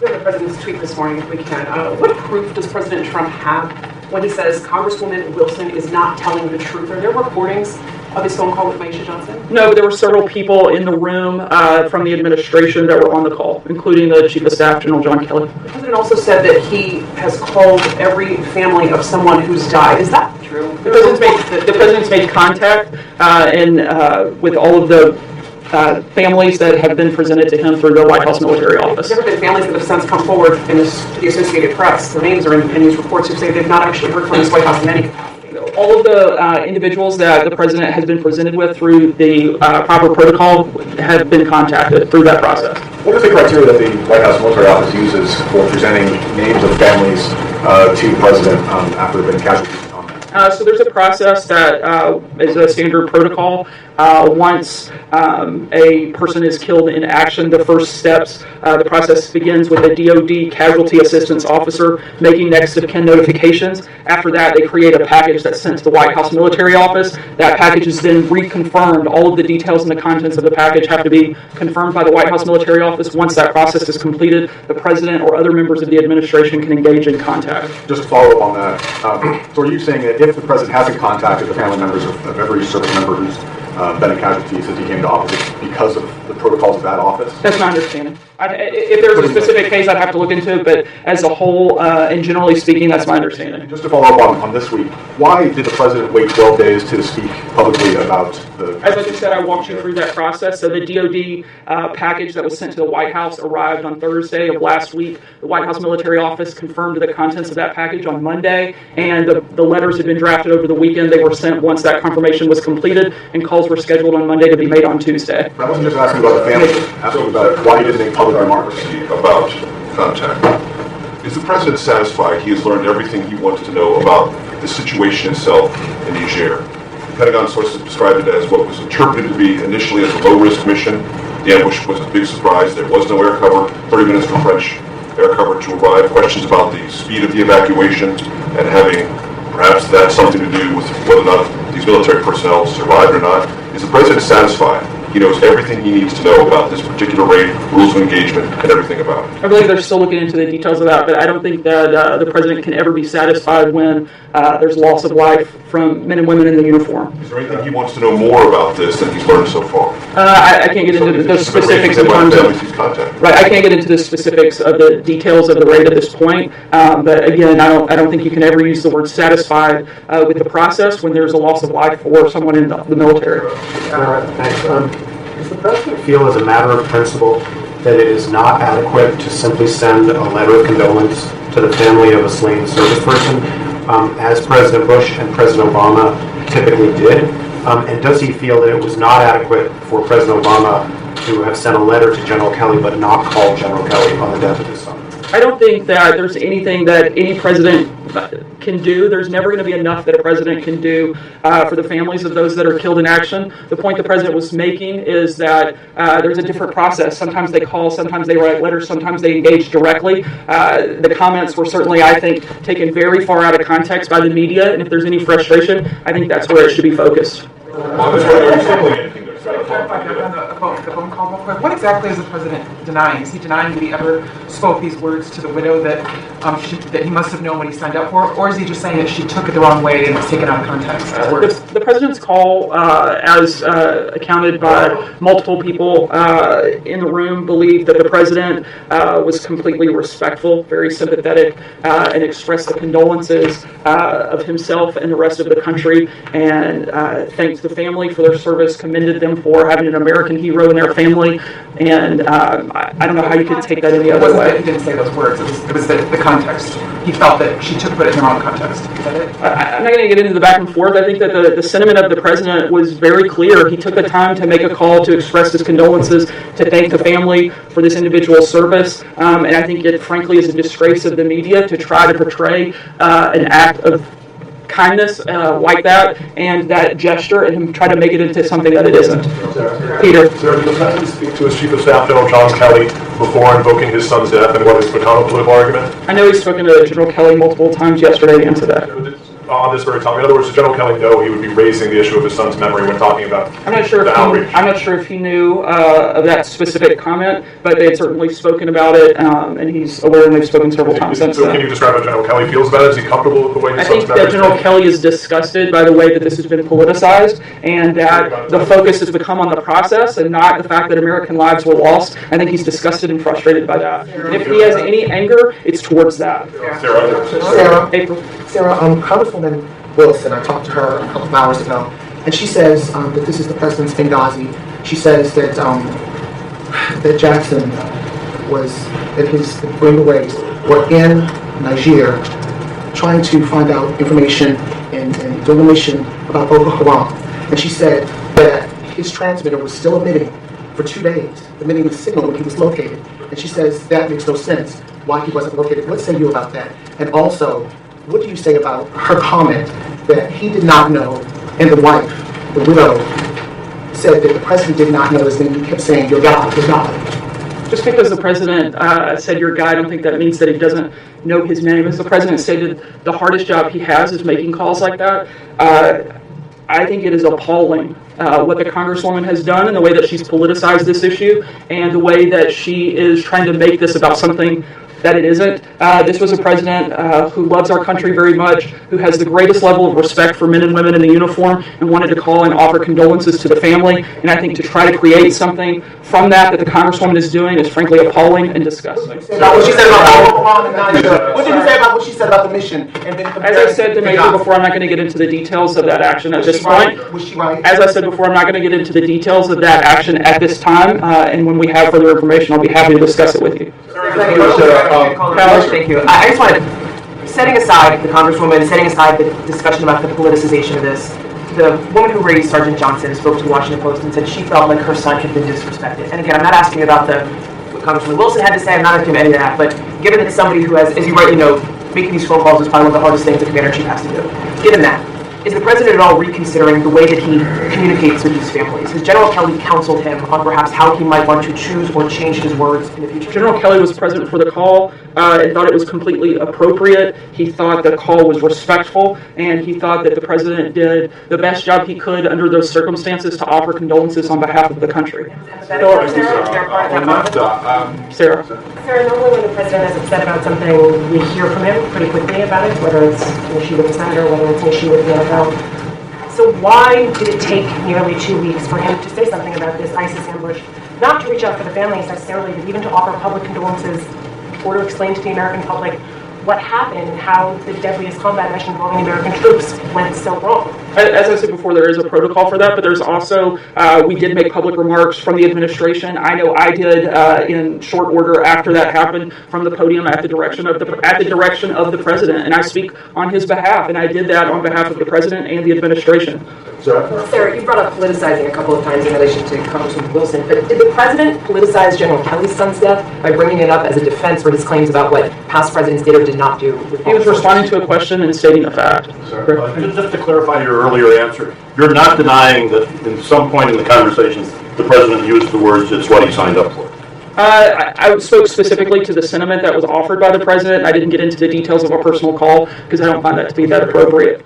The president's tweet this morning, if we can. What proof does President Trump have when he says Congresswoman Wilson is not telling the truth? Are there recordings of his phone call with Maisha Johnson? No, but there were several people in the room from the administration that were on the call, including the Chief of Staff, General John Kelly. The president also said that he has called every family of someone who's died. Is that true? The president's made contact with all of the families that have been presented to him through the White House military office. There have been families that have since come forward to the Associated Press. Their names are in these reports who say they've not actually heard from this White House in any capacity. All of the individuals that the president has been presented with through the proper protocol have been contacted through that process. What is the criteria that the White House military office uses for presenting names of families to the president after there have been casualties? So there's a process that is a standard protocol. Once a person is killed in action, the first steps, the process begins with a DOD casualty assistance officer making next of kin notifications. After that, they create a package that's sent to the White House military office. That package is then reconfirmed. All of the details and the contents of the package have to be confirmed by the White House military office. Once that process is completed, the president or other members of the administration can engage in contact. Just to follow up on that, so are you saying that if the president hasn't contacted the family members of every service member who's been a casualty since he came to office because of the protocols of that office? That's my understanding. If there's a specific case, I'd have to look into it, but as a whole, and generally speaking, that's my understanding. Just to follow up on this week, why did the president wait 12 days to speak publicly about the... As I just said, I walked you through that process. So the DOD package that was sent to the White House arrived on Thursday of last week. The White House military office confirmed the contents of that package on Monday, and the letters had been drafted over the weekend. They were sent once that confirmation was completed, and calls were scheduled on Monday to be made on Tuesday. I wasn't just asking about the family, asking about why he didn't make public remarks about contact. Is the president satisfied he has learned everything he wanted to know about the situation itself in Niger? The Pentagon sources described it as what was interpreted to be initially as a low-risk mission. The ambush was a big surprise. There was no air cover, 30 minutes for French air cover to arrive. Questions about the speed of the evacuation and having perhaps that something to do with whether or not these military personnel survived or not. Is the president satisfied he knows everything he needs to know about this particular raid, rules of engagement, and everything about it? I believe they're still looking into the details of that, but I don't think that the president can ever be satisfied when there's loss of life from men and women in the uniform. Is there anything he wants to know more about this than he's learned so far? I can't get into the specifics in terms of... Right, I can't get into the specifics of the details of the raid at this point, but again, I don't think you can ever use the word satisfied with the process when there's a loss of life for someone in the military. Thanks. Does the president feel as a matter of principle that it is not adequate to simply send a letter of condolence to the family of a slain service person, as President Bush and President Obama typically did? And does he feel that it was not adequate for President Obama to have sent a letter to General Kelly but not called General Kelly on the death of his son? I don't think that there's anything that any president can do. There's never going to be enough that a president can do for the families of those that are killed in action. The point the president was making is that there's a different process. Sometimes they call, sometimes they write letters, sometimes they engage directly. The comments were certainly, I think, taken very far out of context by the media, and if there's any frustration, I think that's where it should be focused. What exactly is the president denying? Is he denying that he ever spoke these words to the widow that that he must have known what he signed up for, or is he just saying that she took it the wrong way and it's taken out of context? The president's call, as accounted by multiple people in the room, believed that the president was completely respectful, very sympathetic, and expressed the condolences of himself and the rest of the country, and thanked the family for their service, commended them for having an American hero in their family, and I don't know how you could take that any other way. He didn't say those words. It was the context. He felt that she put it in the wrong context. Is that it? I'm not going to get into the back and forth. I think that the sentiment of the president was very clear. He took the time to make a call to express his condolences, to thank the family for this individual's service, and I think it frankly is a disgrace of the media to try to portray an act of kindness like that and that gesture and try to make it into something that it isn't. Peter. Sir, did the president speak to his Chief of Staff, General John Kelly, before invoking his son's death and what has become a political argument? I know he's spoken to General Kelly multiple times yesterday and today. on this very topic? In other words, did General Kelly know he would be raising the issue of his son's memory when talking about I'm not sure. the outreach? I'm not sure if he knew of that specific comment, but they had certainly spoken about it, and he's aware, and they've spoken several times since So then. can you describe how General Kelly feels about it? Is he comfortable with the way his I son's think memory that is General being- Kelly is disgusted by the way that this has been politicized, and that the focus has become on the process and not the fact that American lives were lost. I think he's disgusted and frustrated by that. And if he has any anger, it's towards that. Sarah, Congresswoman Wilson, I talked to her a couple of hours ago, and she says that this is the president's Benghazi. She says that that Jackson that his bring away were in Niger trying to find out information and doing a mission about Boko Haram. And she said that his transmitter was still emitting for 2 days, emitting the signal when he was located. And she says that makes no sense why he wasn't located. What say you about that? And also, what do you say about her comment that he did not know, and the wife, the widow, said that the president did not know his name? He kept saying, "Your God, your God." Just because the president said your guy, I don't think that means that he doesn't know his name. As the president stated, the hardest job he has is making calls like that. I think it is appalling what the Congresswoman has done and the way that she's politicized this issue and the way that she is trying to make this about something that it isn't. This was a president who loves our country very much, who has the greatest level of respect for men and women in the uniform, and wanted to call and offer condolences to the family. And I think to try to create something from that the Congresswoman is doing is frankly appalling and disgusting. About what she said about Boko Haram and Niger. What did you say about what she said about the mission? And then As I said to Major before, I'm not going to get into the details of that action at this point. Was she right? As I said before, I'm not going to get into the details of that action at this time, and when we have further information, I'll be happy to discuss it with you. Thank you. I just want to, setting aside the Congresswoman, setting aside the discussion about the politicization of this, the woman who raised Sergeant Johnson spoke to the Washington Post and said she felt like her son had been disrespected. And again, I'm not asking about what Congresswoman Wilson had to say, I'm not asking any of that, but given that somebody who has, as you rightly know, making these phone calls is probably one of the hardest things a commander-in-chief has to do. Given that, is the president at all reconsidering the way that he communicates with these families? Has General Kelly counseled him on perhaps how he might want to choose or change his words in the future? General Kelly was present for the call and thought it was completely appropriate. He thought the call was respectful, and he thought that the president did the best job he could under those circumstances to offer condolences on behalf of the country. Sarah. Sarah, normally when the president is upset about something, we hear from him pretty quickly about it, whether it's an issue with the senator, whether it's an issue with the NFL. So why did it take nearly 2 weeks for him to say something about this ISIS ambush? Not to reach out for the families necessarily, but even to offer public condolences or to explain to the American public what happened and how the deadliest combat mission involving American troops went so wrong. As I said before, there is a protocol for that, but there's also, we did make public remarks from the administration. I know I did in short order after that happened from the podium at the direction of the president, and I speak on his behalf, and I did that on behalf of the president and the administration. Sarah, you brought up politicizing a couple of times in relation to Congresswoman Wilson, but did the president politicize General Kelly's son's death by bringing it up as a defense for his claims about what past presidents did or did not do? He was responding to a question and stating a fact. Just to clarify your earlier answer, you're not denying that in some point in the conversation the president used the words, "It's what he signed up for." I spoke specifically to the sentiment that was offered by the president. I didn't get into the details of a personal call because I don't find that to be that appropriate.